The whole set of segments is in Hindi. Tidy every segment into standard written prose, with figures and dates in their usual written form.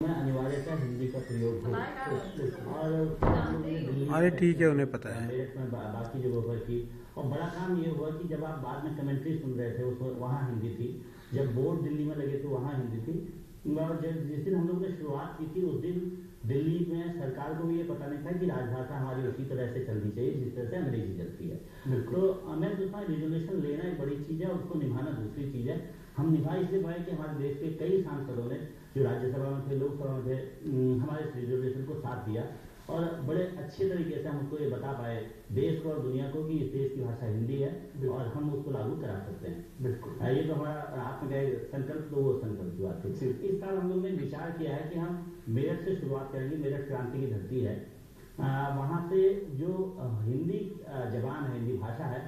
में अनिवार्यतः हिंदी का प्रयोग हो और अरे ठीक है, उन्हें पता है। मेरठ में बाकी जगहों पर की। और बड़ा काम ये हुआ कि जब आप बाद में कमेंट्री सुन रहे थे उसमें वहाँ हिंदी थी, जब बोर्ड दिल्ली में लगे तो वहाँ हिंदी थी। और जिस दिन हम लोगों ने शुरुआत की थी उस दिन दिल्ली में सरकार को भी ये पता नहीं था कि राजभाषा हमारी उसी तरह से चलनी चाहिए जिस तरह से अंग्रेजी चलती है। तो मैं सोचता हूँ रिजोल्यूशन लेना एक बड़ी चीज़ है और उसको निभाना दूसरी चीज़ है। हम निभा इसलिए पाए कि हमारे देश के कई सांसदों ने जो राज्यसभा में थे, लोकसभा में थे, हमारे इस रिजोल्यूशन को साथ दिया और बड़े अच्छे तरीके से हम उसको ये बता पाए देश को और दुनिया को कि इस देश की भाषा हिंदी है और हम उसको लागू करा सकते हैं। बिल्कुल ये तो हमारा आपने संकल्प, तो वो संकल्प की बात थी। इस साल हम लोग ने विचार किया है कि हम मेरठ से शुरुआत करेंगे। मेरठ क्रांति की धरती है, वहाँ से जो हिंदी जबान है, हिंदी भाषा है,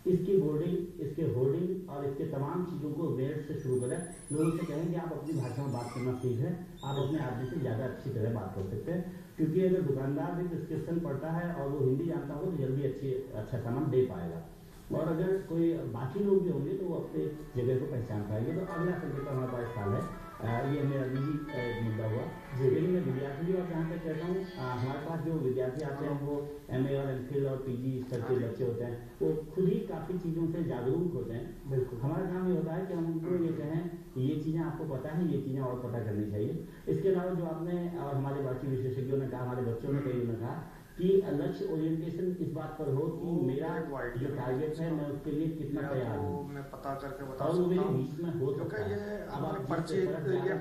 इसकी बोर्डिंग, इसके होर्डिंग और इसके तमाम चीज़ों को मेरठ से शुरू करें। लोगों से कहें कि आप अपनी भाषा में बात करना सीखें, आप अपने आदमी से ज़्यादा अच्छी तरह बात कर सकते हैं। क्योंकि अगर दुकानदार भी प्रिस्क्रिप्शन पढ़ता है और वो हिंदी जानता हो तो जल्दी अच्छा सामान दे पाएगा। और अगर कोई बाकी लोग भी होंगे तो वो अपने जगह को पहचान पाएंगे। तो अगला संकल्प हमारे पास साल है, ये मेरा निजी मुद्दा हुआ। लेकिन मैं विद्यार्थी भी और जहाँ तक कहता हूँ, हमारे पास जो विद्यार्थी आते हैं वो MA और MPhil और PG स्तर के बच्चे होते हैं, वो खुद ही काफ़ी चीज़ों से जागरूक होते हैं। बिल्कुल हमारा काम ये होता है कि हम उनको ये कहें ये चीज़ें आपको पता है, ये चीज़ें और पता करनी चाहिए। इसके अलावा जो आपने और हमारे बाकी विशेषज्ञों ने कहा, हमारे बच्चों ने कई ने कहा कि लक्ष्य ओरिएंटेशन इस बात पर हो कि मेरा जो टारगेट है मैं उसके लिए कितना तैयार हूँ, मैं पता करके बता और वो मेरे बीच में हो सकता सकता है। अब आप पर्चे ये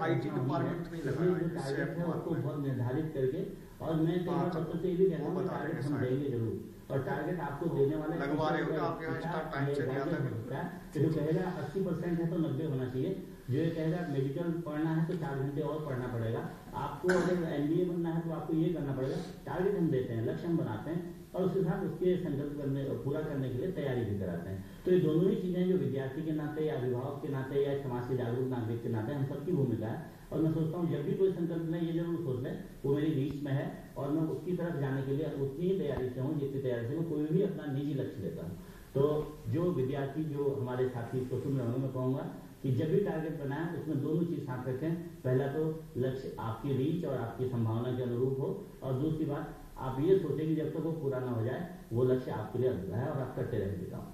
IT डिपार्टमेंट नहीं लगा जो टारगेट है उसको बहुत निर्धारित करके, और मैं कई बार बच्चों से ये भी कहता हूँ टारगेट हम देंगे जरूर, और टारगेट आपको देने वाले लगवा रहे हो आप यहाँ स्टार्ट टाइम से नहीं आता है। जो कहेगा 80% है तो 90 होना चाहिए, जो ये कहेगा मेडिकल पढ़ना है तो 4 घंटे और पढ़ना पड़ेगा, आपको अगर MBA बनना है तो आपको ये करना पड़ेगा। टारगेट हम देते हैं, लक्ष्य हम बनाते हैं और उसके साथ उसके संकल्प करने पूरा करने के लिए तैयारी भी कराते हैं। तो ये दोनों ही चीज़ें जो विद्यार्थी के नाते या अभिभावक के नाते या समाज के जागरूक नागरिक के नाते हम सबकी भूमिका है। और मैं सोचता हूँ जब भी कोई संकल्प में ये जरूर सोच लें वो मेरी रीच में है और मैं उसकी तरफ जाने के लिए उतनी ही तैयारी से हूँ जितनी तैयारी से मैं कोई भी अपना निजी लक्ष्य लेता हूँ। तो जो विद्यार्थी, जो हमारे साथी इसको सुन रहे होंगे, मैं कहूँगा कि जब भी टारगेट बनाएं उसमें दोनों चीज़ साथ रखें। पहला तो लक्ष्य आपकी रीच और आपकी संभावना के अनुरूप हो, और दूसरी बात आप ये सोचें कि जब तक वो पूरा ना हो जाए वो लक्ष्य आपके लिए अधूरा है और आप करते रहेंगे काम।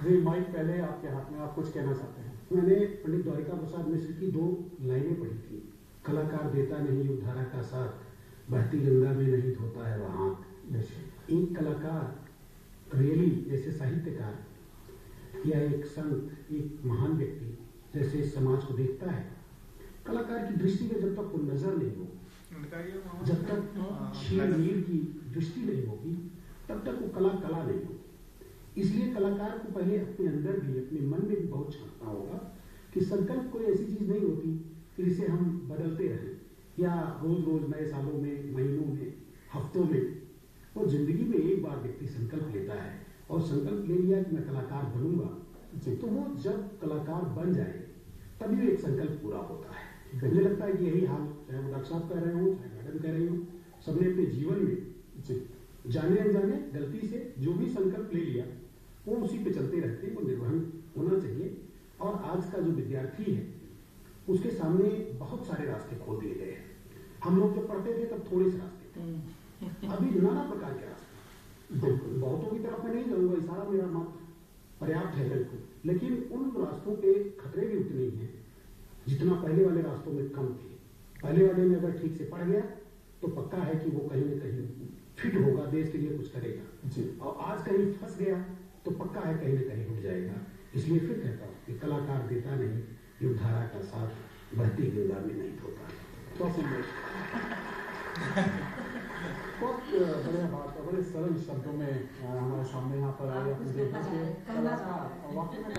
जी माइक पहले आपके हाथ में, आप कुछ कहना चाहते हैं? मैंने पंडित द्वारिका प्रसाद मिश्र की 2 लाइनें पढ़ी थी। कलाकार देता नहीं युगधारा का साथ, बहती गंगा में नहीं धोता है वह हाथ। एक कलाकार रियली जैसे साहित्यकार या एक संत, एक महान व्यक्ति जैसे इस समाज को देखता है, कलाकार की दृष्टि में जब तक वो नजर नहीं हो, जब तक शीर की दृष्टि नहीं होगी, तब तक वो कला नहीं होगी। इसलिए कलाकार को पहले अपने अंदर भी, अपने मन में भी बहुत झांकना होगा कि संकल्प कोई ऐसी चीज नहीं होती कि जिसे हम बदलते रहें या रोज रोज नए सालों में, महीनों में, हफ्तों में। और जिंदगी में एक बार व्यक्ति संकल्प लेता है और संकल्प ले लिया कि मैं कलाकार बनूंगा, तो वो जब कलाकार बन जाए तभी वो एक संकल्प पूरा होता है। मुझे लगता है कि यही हाल, चाहे वो डॉक्टर साहब कह रहे हो, चाहे मैडम कह रही हो, सबने अपने जीवन में जाने अनजाने गलती से जो भी संकल्प ले लिया वो उसी पे चलते रहते हैं, वो निर्वहन होना चाहिए। और आज का जो विद्यार्थी है उसके सामने बहुत सारे रास्ते खोल दिए गए हैं। हम लोग जब पढ़ते थे तब थोड़े से रास्ते थे, अभी नाना प्रकार के रास्ते। बिल्कुल बहुतों की तरफ मैं नहीं जाऊंगा, इशारा मेरा मत पर्याप्त है बिल्कुल, लेकिन उन रास्तों के खतरे भी उतने ही हैं जितना पहले वाले रास्तों में कम थे। पहले वाले में अगर ठीक से पढ़ गया तो पक्का है कि वो कहीं न कहीं फिट होगा, देश के लिए कुछ करेगा जी। और आज कहीं फंस गया तो पक्का है कहीं न कहीं उठ जाएगा। इसलिए फिर कहता हूँ कि कलाकार देता नहीं युगधारा का साथ, बहती गंगा में नहीं धोता। तो बहुत बढ़िया बात है, बड़े सरल शब्दों में हमारे सामने यहाँ पर आए अपने देखने के कलाकार वाकई में